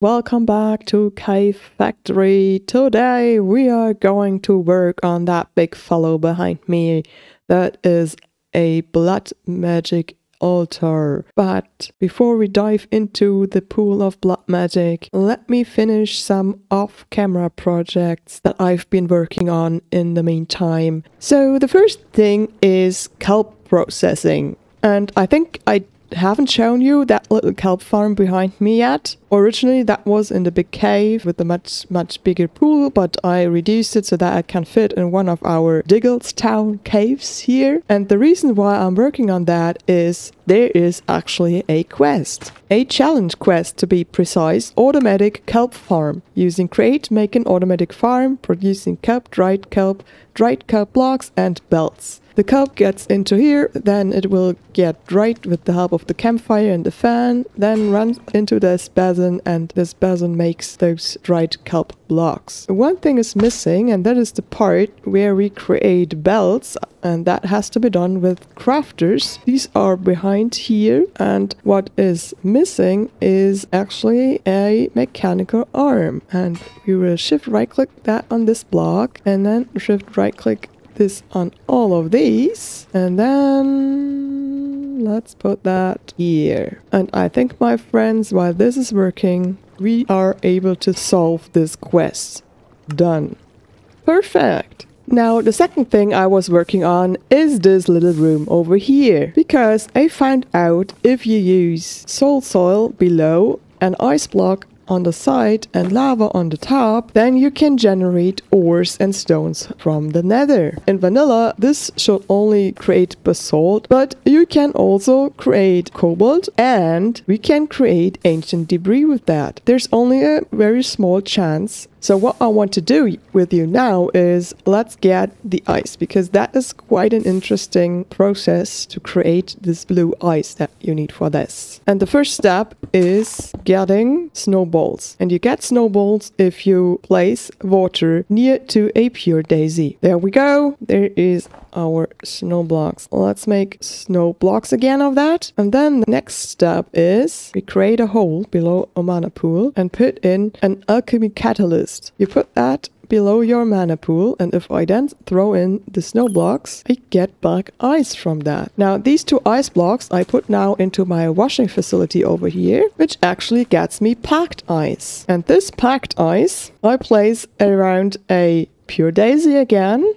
Welcome back to Cave Factory. Today we are going to work on that big fellow behind me. That is a blood magic altar. But before we dive into the pool of blood magic, let me finish some off-camera projects that I've been working on in the meantime. So the first thing is kelp processing. And I think I haven't shown you that little kelp farm behind me yet. Originally that was in the big cave with a much bigger pool, but I reduced it so that I can fit in one of our Digglestown caves here. And the reason why I'm working on that is there is actually a quest. A challenge quest to be precise, automatic kelp farm. Using create, make an automatic farm, producing kelp, dried kelp blocks and belts. The kelp gets into here, then it will get dried with the help of the campfire and the fan, then runs into this basin, and this basin makes those dried kelp blocks. One thing is missing, and that is the part where we create belts, and that has to be done with crafters. These are behind here, and what is missing is actually a mechanical arm. And we will shift right click that on this block, and then shift right click this on all of these, and then let's put that here. And I think, my friends, while this is working, we are able to solve this quest. Done. Perfect. Now the second thing I was working on is this little room over here, because I found out if you use soul soil below, an ice block on the side and lava on the top, then you can generate ores and stones from the nether. In vanilla, this should only create basalt, but you can also create cobalt, and we can create ancient debris with that. There's only a very small chance. So what I want to do with you now is let's get the ice, because that is quite an interesting process to create this blue ice that you need for this. And the first step is getting snowballs. And you get snowballs if you place water near to a pure daisy. There we go. There is our snow blocks. Let's make snow blocks again of that. And then the next step is we create a hole below a mana pool and put in an alchemy catalyst. You put that below your mana pool, and if I then throw in the snow blocks, I get back ice from that. Now these two ice blocks I put now into my washing facility over here, which actually gets me packed ice. And this packed ice I place around a pure daisy again,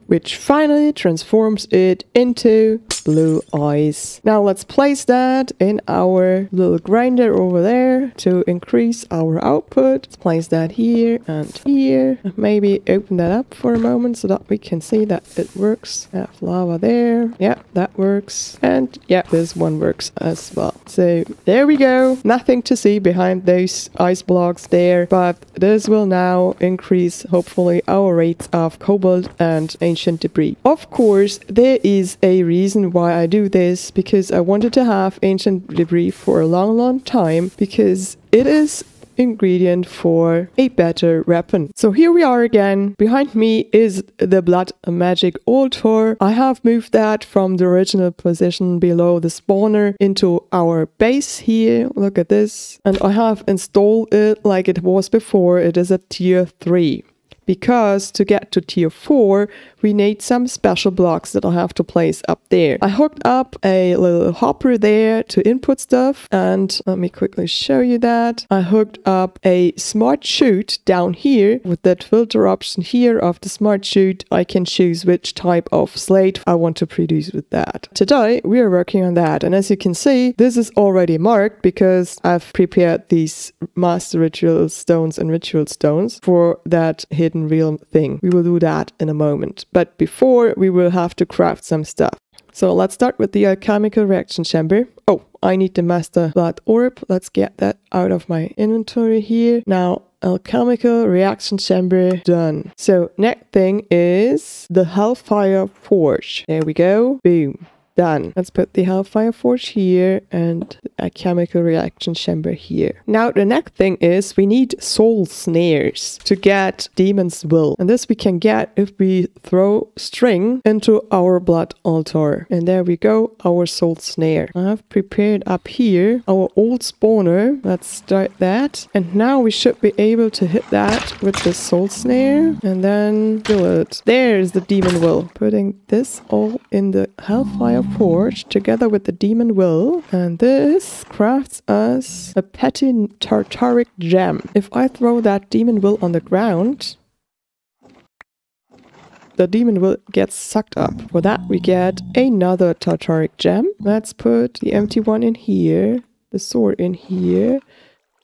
which finally transforms it into blue ice. Now let's place that in our little grinder over there to increase our output. Let's place that here and here. Maybe open that up for a moment so that we can see that it works. Have lava there. Yeah, that works. And yeah, this one works as well. So there we go. Nothing to see behind those ice blocks there, but this will now increase hopefully our rates of cobalt and ancient debris. Of course, there is a reason why I do this, because I wanted to have ancient debris for a long time, because it is ingredient for a better weapon. So here we are again. Behind me is the blood magic altar. I have moved that from the original position below the spawner into our base here. Look at this. And I have installed it like it was before. It is a tier 3. Because to get to tier 4, we need some special blocks that I have to place up there. I hooked up a little hopper there to input stuff, and let me quickly show you that. I hooked up a smart chute down here. With that filter option here of the smart chute, I can choose which type of slate I want to produce with that. Today, we are working on that, and as you can see, this is already marked because I've prepared these master ritual stones and ritual stones for that hidden realm thing. We will do that in a moment. But before, we will have to craft some stuff. So let's start with the alchemical reaction chamber. Oh, I need the master blood orb. Let's get that out of my inventory here. Now, alchemical reaction chamber done. So next thing is the hellfire forge. There we go. Boom. done. Let's put the Hellfire Forge here and a chemical reaction chamber here. Now the next thing is we need soul snares to get Demon's Will. And this we can get if we throw string into our blood altar. And there we go, our soul snare. I have prepared up here our old spawner. Let's start that. And now we should be able to hit that with the soul snare and then kill it. There's the Demon Will. Putting this all in the Hellfire Forge together with the Demon Will. And this crafts us a petty tartaric gem. If I throw that Demon Will on the ground, the Demon Will get sucked up. For that we get another tartaric gem. Let's put the empty one in here, the sword in here,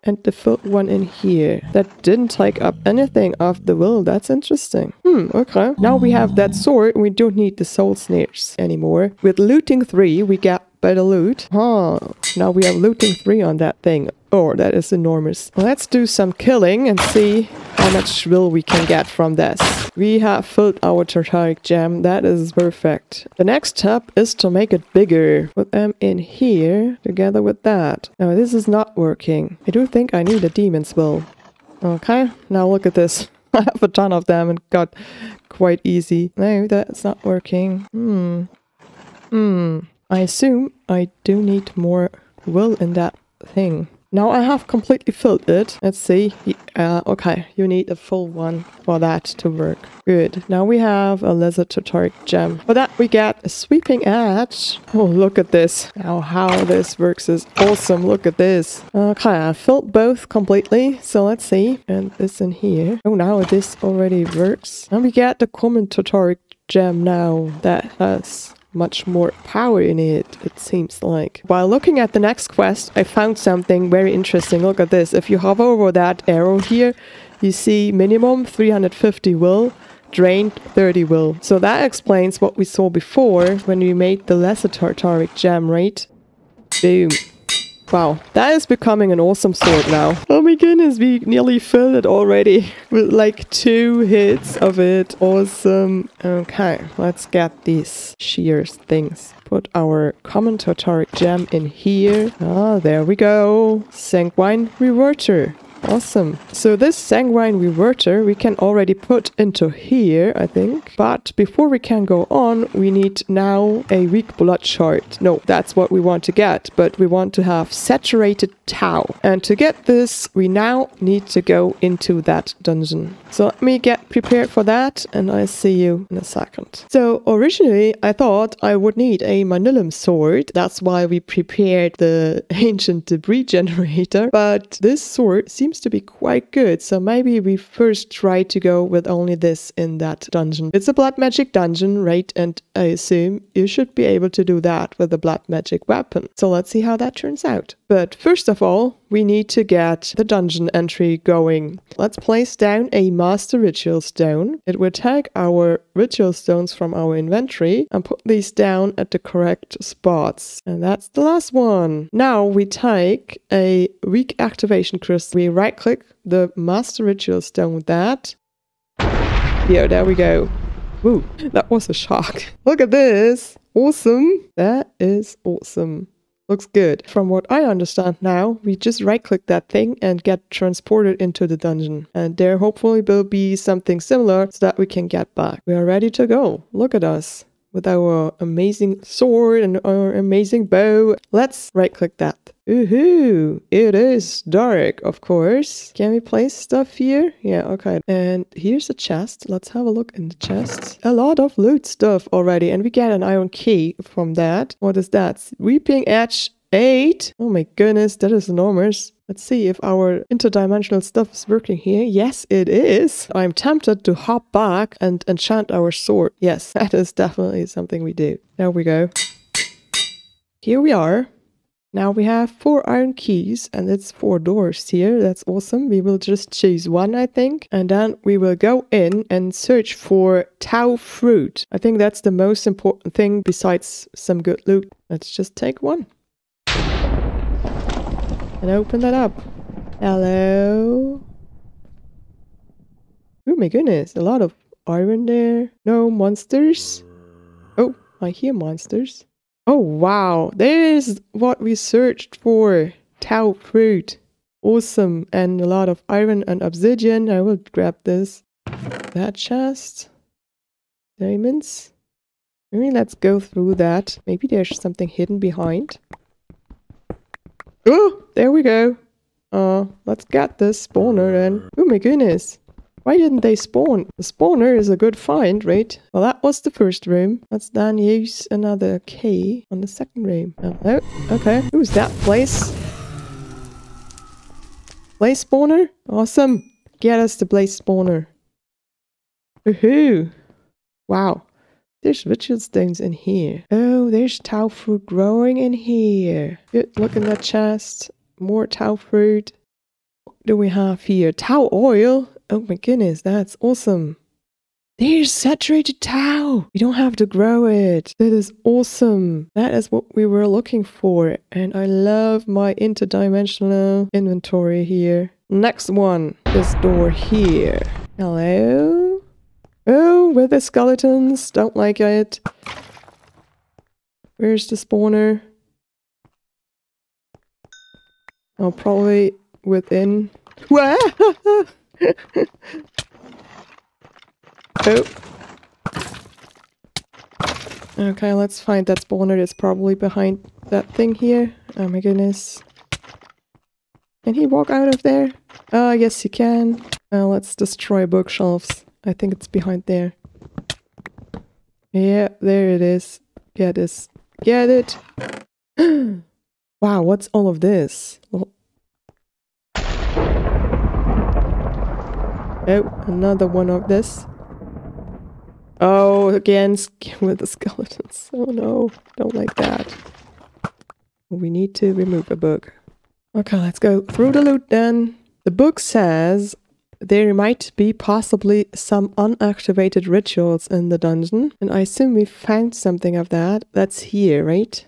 and the filled one in here. That didn't take up anything of the will. That's interesting. Okay. Now we have that sword and we don't need the soul snares anymore. With looting 3, we get better loot. Now we have looting 3 on that thing. Oh, that is enormous. Let's do some killing and see how much will we can get from this. We have filled our tartaric gem. That is perfect. The next step is to make it bigger. Put them in here together with that. Now this is not working. I do think I need a Demon's Will. Okay, now look at this. I have a ton of them and got quite easy. No, that's not working. I assume I do need more will in that thing. Now I have completely filled it. Let's see. Okay, you need a full one for that to work. Good. Now we have a lizard tartaric gem. For that we get a sweeping edge. Oh, look at this. Now how this works is awesome. Look at this. Okay, I filled both completely. So let's see. And this in here. Oh, now this already works. And we get the common tartaric gem now. That has much more power in it, it seems like. While looking at the next quest, I found something very interesting. Look at this. If you hover over that arrow here, you see minimum 350 will, drained 30 will. So that explains what we saw before when we made the lesser tartaric gem, right? Boom. Wow, that is becoming an awesome sword now. Oh my goodness, we nearly filled it already with like 2 hits of it. Awesome. Okay, let's get these shears things. Put our common tartaric gem in here. Ah, there we go. Sanguine Reverter. Awesome. So this Sanguine Reverter we can already put into here, I think. But before we can go on, we need now a weak blood shard. No, that's what we want to get. But we want to have saturated tau. And to get this, we now need to go into that dungeon. So let me get prepared for that and I'll see you in a second. So originally I thought I would need a Manilum sword. That's why we prepared the ancient debris generator. But this sword seems to be quite good, so maybe we first try to go with only this in that dungeon. It's a blood magic dungeon, right? And I assume you should be able to do that with a blood magic weapon. So let's see how that turns out. But first of all, we need to get the dungeon entry going. Let's place down a master ritual stone. It will take our ritual stones from our inventory and put these down at the correct spots. And that's the last one. Now we take a weak activation crystal. We right click the master ritual stone with that. Yeah, there we go. Woo, that was a shock. Look at this. Awesome. That is awesome. Looks good. From what I understand now, we just right-click that thing and get transported into the dungeon. And there hopefully will be something similar so that we can get back. We are ready to go. Look at us with our amazing sword and our amazing bow. Let's right-click that. Ooh, it is dark, of course. Can we place stuff here? Yeah, okay. And here's a chest. Let's have a look in the chest. A lot of loot stuff already. And we get an iron key from that. What is that? Sweeping Edge 8. Oh my goodness, that is enormous. Let's see if our interdimensional stuff is working here. Yes, it is. I'm tempted to hop back and enchant our sword. Yes, that is definitely something we do. There we go. Here we are. Now we have 4 iron keys and it's 4 doors here. That's awesome. We will just choose one, I think. And then we will go in and search for Tau fruit. I think that's the most important thing besides some good loot. Let's just take one. And open that up. Hello. Oh my goodness. A lot of iron there. No monsters. Oh, I hear monsters. Oh, wow. There's what we searched for. Tau fruit. Awesome. And a lot of iron and obsidian. I will grab this. That chest. Diamonds. Maybe let's go through that. Maybe there's something hidden behind. Oh, there we go. Let's get this spawner then. Oh my goodness. Why didn't they spawn? The spawner is a good find, right? Well, that was the first room. Let's then use another key on the second room. Oh, okay. Who's that place? Blaze spawner? Awesome. Get us the blaze spawner. Woohoo. Wow. There's ritual stones in here. Oh, there's tau fruit growing in here. Good. Look in that chest. More tau fruit. What do we have here? Tau oil. Oh my goodness, that's awesome. There's saturated tau. We don't have to grow it. That is awesome. That is what we were looking for. And I love my interdimensional inventory here. Next one. This door here. Hello? Oh, with the skeletons. Don't like it. Where's the spawner? Oh, probably within. Oh. Okay, let's find that spawner. It's probably behind that thing here. Oh my goodness. Can he walk out of there? Yes he can. Let's destroy bookshelves. I think it's behind there. Yeah, there it is. Get this. Get it. Wow, what's all of this? Oh, another one of this. Oh, again with the skeletons. Oh no, don't like that. We need to remove a book. Okay, let's go through the loot then. The book says there might be possibly some unactivated rituals in the dungeon. And I assume we found something of that. That's here, right?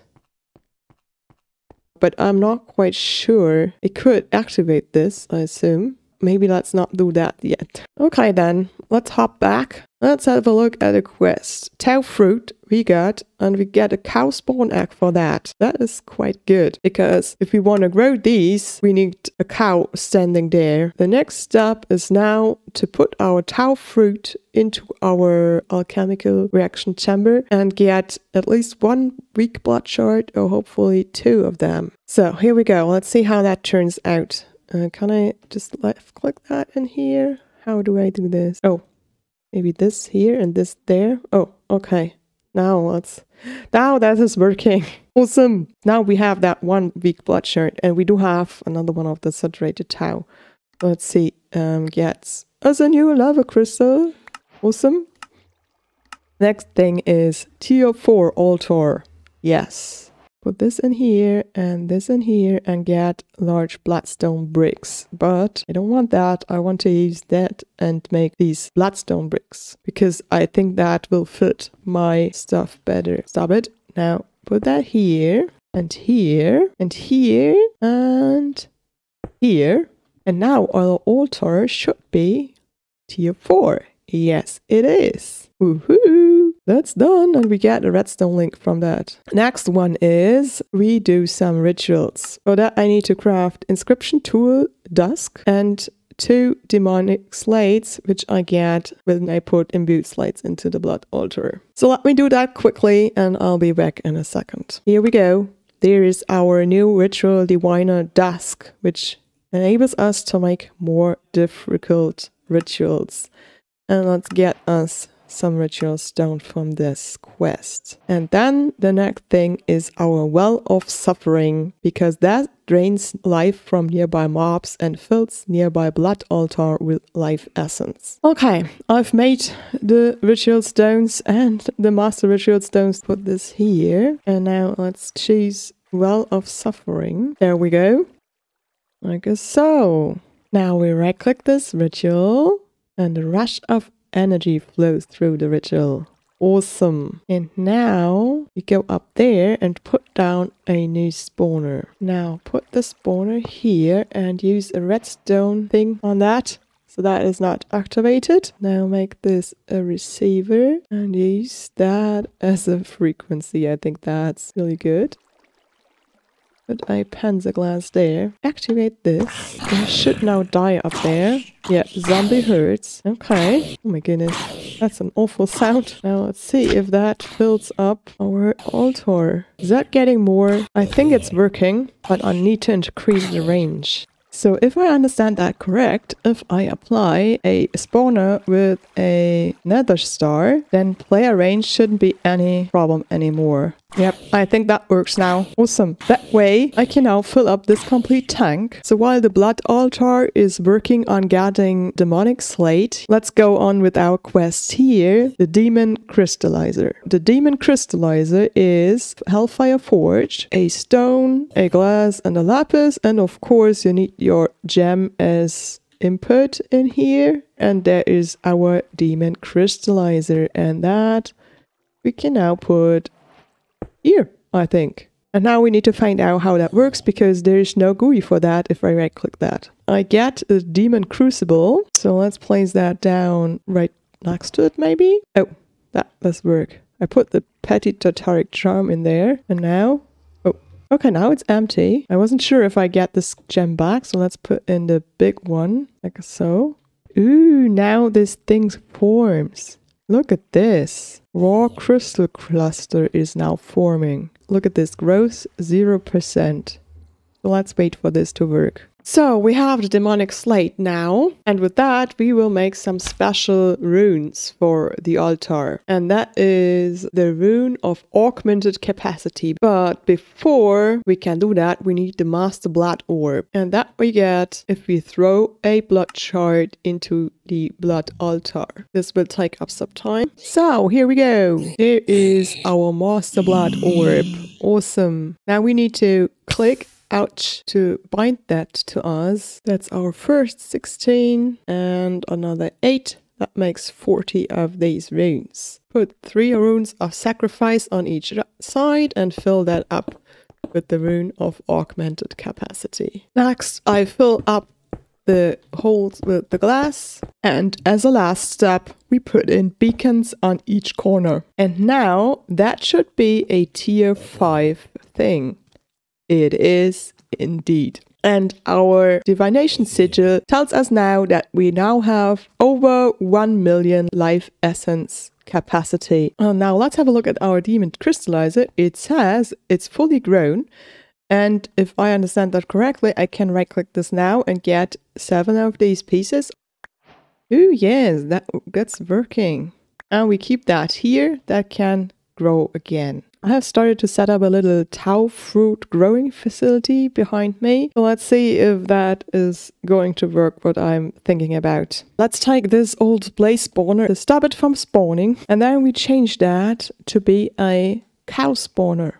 But I'm not quite sure. It could activate this, I assume. Maybe let's not do that yet. Okay then, let's hop back. Let's have a look at a quest. Tau fruit we got, and we get a cow spawn egg for that. That is quite good, because if we want to grow these, we need a cow standing there. The next step is now to put our tau fruit into our alchemical reaction chamber and get at least one weak blood shard, or hopefully 2 of them. So here we go. Let's see how that turns out. Can I just left click that in here? How do I do this? Oh, maybe this here and this there. Oh, okay. Now that is working. Awesome. Now we have that one weak blood shard, and we do have another one of the saturated tau. Let's see. Gets us a new lava crystal. Awesome. Next thing is tier 4 altar. Yes. Put this in here and this in here and get large bloodstone bricks. But I don't want that. I want to use that and make these bloodstone bricks, because I think that will fit my stuff better. Stop it. Now put that here and here and here and here. And now our altar should be tier 4. Yes, it is. Woohoo! That's done, and we get a redstone link from that. Next one is we do some rituals. For that I need to craft inscription tool, dusk, and 2 demonic slates, which I get when I put imbued slates into the blood altar. So let me do that quickly, and I'll be back in a second. Here we go. There is our new ritual diviner dusk, which enables us to make more difficult rituals. And let's get us some ritual stone from this quest. And then the next thing is our well of suffering, because that drains life from nearby mobs and fills nearby blood altar with life essence. Okay, I've made the ritual stones and the master ritual stones. Put this here, and now let's choose well of suffering. There we go. Like so. Now we right click this ritual, and a rush of energy flows through the ritual. Awesome. And now we go up there and put down a new spawner. Now put the spawner here and use a redstone thing on that. So that is not activated. Now make this a receiver and use that as a frequency. I think that's really good. Put a Panzerglass there. Activate this. It should now die up there. Yeah, zombie hurts. Okay. Oh my goodness. That's an awful sound. Now let's see if that fills up our altar. Is that getting more? I think it's working, but I need to increase the range. So if I understand that correct, if I apply a spawner with a nether star, then player range shouldn't be any problem anymore. Yep, I think that works now. Awesome. That way, I can now fill up this complete tank. So while the blood altar is working on getting demonic slate, let's go on with our quest here, the demon crystallizer. The demon crystallizer is hellfire forge, a stone, a glass, and a lapis, and of course you need your gem as input in here. And there is our demon crystallizer, and that we can now put here, I think. And now we need to find out how that works, because there's no GUI for that if I right click that. I get a demon crucible, so let's place that down right next to it maybe. Oh, that does work. I put the petty Tartaric charm in there, and now, oh, okay, now it's empty. I wasn't sure if I get this gem back, so let's put in the big one, like so. Ooh, now this thing forms. Look at this. Raw crystal cluster is now forming. Look at this, growth 0%. So let's wait for this to work. So we have the demonic slate now, and with that we will make some special runes for the altar. And that is the rune of augmented capacity. But before we can do that, we need the master blood orb. And that we get if we throw a blood shard into the blood altar. This will take up some time. So here we go. Here is our master blood orb. Awesome. Now we need to click ouch to bind that to us. That's our first 16 and another 8. That makes 40 of these runes. Put 3 runes of sacrifice on each side and fill that up with the rune of augmented capacity. Next, I fill up the holes with the glass, and as a last step we put in beacons on each corner. And now that should be a tier 5 thing. It is indeed. And our divination sigil tells us now that we now have over 1 million life essence capacity. Now let's have a look at our demon crystallizer. It says it's fully grown. And if I understand that correctly, I can right click this now and get 7 of these pieces. Ooh, yes, that's working. And we keep that here. That can grow again. I have started to set up a little Tau fruit growing facility behind me. So let's see if that is going to work what I'm thinking about. Let's take this old blaze spawner to stop it from spawning. And then we change that to be a cow spawner.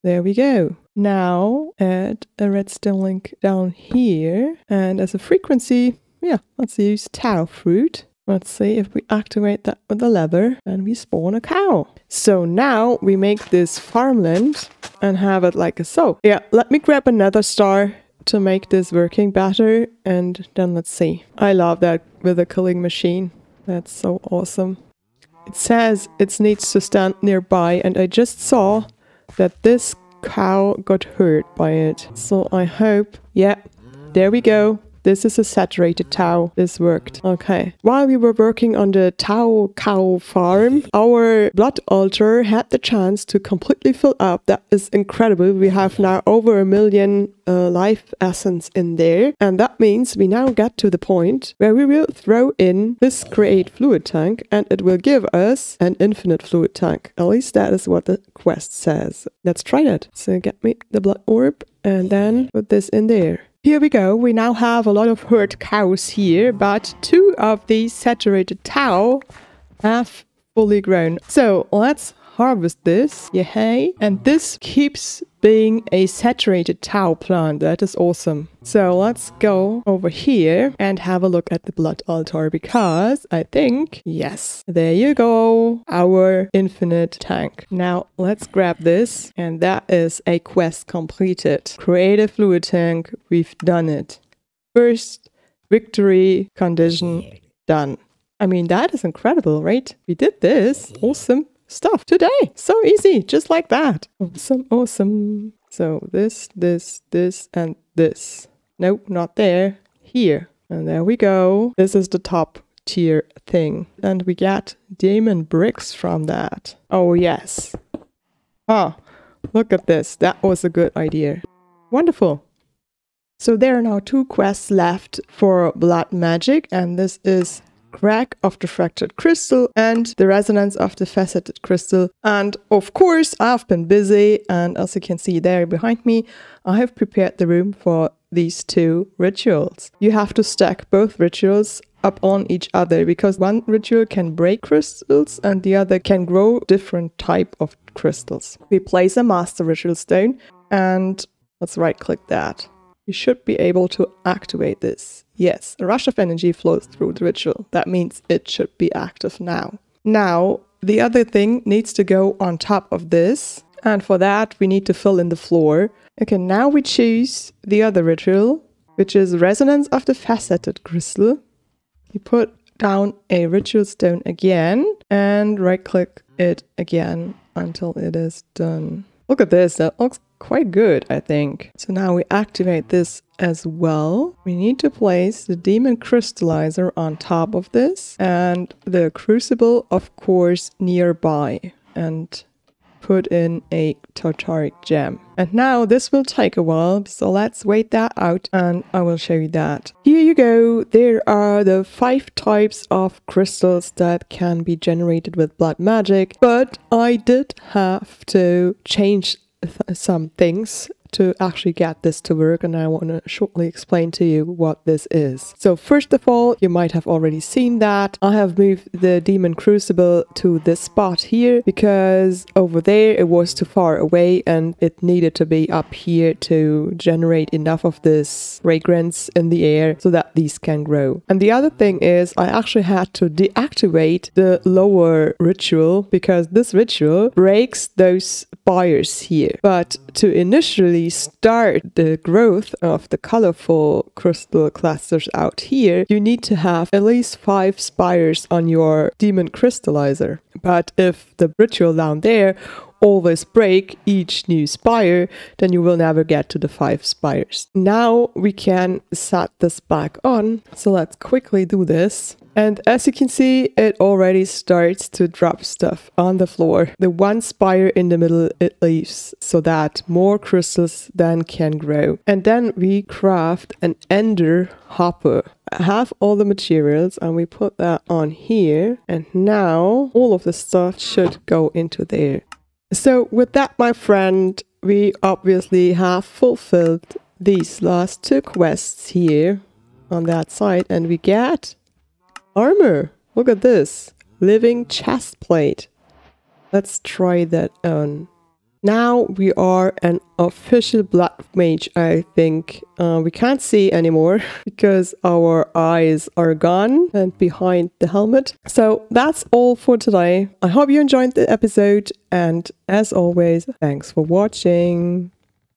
There we go. Now add a redstone link down here. And as a frequency, yeah, let's use Tau fruit. Let's see if we activate that with the lever and we spawn a cow. So now we make this farmland and have it like so. Yeah, let me grab another star to make this working better, and then let's see. I love that with a killing machine. That's so awesome. It says it needs to stand nearby, and I just saw that this cow got hurt by it. So I hope, yeah, there we go. This is a saturated Tau. This worked. Okay. While we were working on the Tau cow farm, our blood altar had the chance to completely fill up. That is incredible. We have now over 1 million life essence in there. And that means we now get to the point where we will throw in this create fluid tank, and it will give us an infinite fluid tank. At least that is what the quest says. Let's try that. So get me the blood orb and then put this in there. Here we go. We now have a lot of herd cows here, but 2 of these saturated Tau have fully grown. So let's harvest this. Yay. And this keeps being a saturated Tau plant. That is awesome. So let's go over here and have a look at the blood altar, because I think, yes, there you go, our infinite tank. Now let's grab this, and that is a quest completed. Create a fluid tank. We've done it. First victory condition done. I mean, that is incredible, right? We did this. Awesome stuff today. So easy, just like that. Awesome, awesome. So this, and this. Nope, not there. Here. And there we go. This is the top tier thing. And we get diamond bricks from that. Oh, yes. Oh, look at this. That was a good idea. Wonderful. So there are now 2 quests left for blood magic, and this is Crack of the Fractured Crystal and the Resonance of the Faceted Crystal. And of course, I've been busy, and as you can see there behind me, I have prepared the room for these 2 rituals. You have to stack both rituals up on each other because one ritual can break crystals and the other can grow different type of crystals. We place a master ritual stone and let's right click that. You should be able to activate this. Yes, a rush of energy flows through the ritual. That means it should be active now. Now, the other thing needs to go on top of this. And for that, we need to fill in the floor. Okay, now we choose the other ritual, which is Resonance of the Faceted Crystal. You put down a ritual stone again and right-click it again until it is done. Look at this, that looks quite good, I think. So now we activate this as well. We need to place the demon crystallizer on top of this and the crucible, of course, nearby, and put in a tartaric gem. And now this will take a while, so let's wait that out and I will show you that. Here you go. There are the 5 types of crystals that can be generated with blood magic, but I did have to change some things to actually get this to work, and I want to shortly explain to you what this is. So first of all, you might have already seen that I have moved the demon crucible to this spot here because over there it was too far away and it needed to be up here to generate enough of this fragrance in the air so that these can grow. And the other thing is I actually had to deactivate the lower ritual because this ritual breaks those spires here. But to initially start the growth of the colorful crystal clusters out here, you need to have at least 5 spires on your demon crystallizer. But if the ritual down there always break each new spire, then you will never get to the 5 spires. Now we can set this back on. So let's quickly do this. And as you can see, it already starts to drop stuff on the floor. The 1 spire in the middle, it leaves so that more crystals then can grow. And then we craft an ender hopper. I have all the materials and we put that on here. And now all of the stuff should go into there. So with that, my friend, we obviously have fulfilled these last 2 quests here on that side, and we get armor. Look at this. Living chest plate. Let's try that on. Now we are an official blood mage, I think. We can't see anymore because our eyes are gone and behind the helmet. So that's all for today. I hope you enjoyed the episode, and as always, thanks for watching.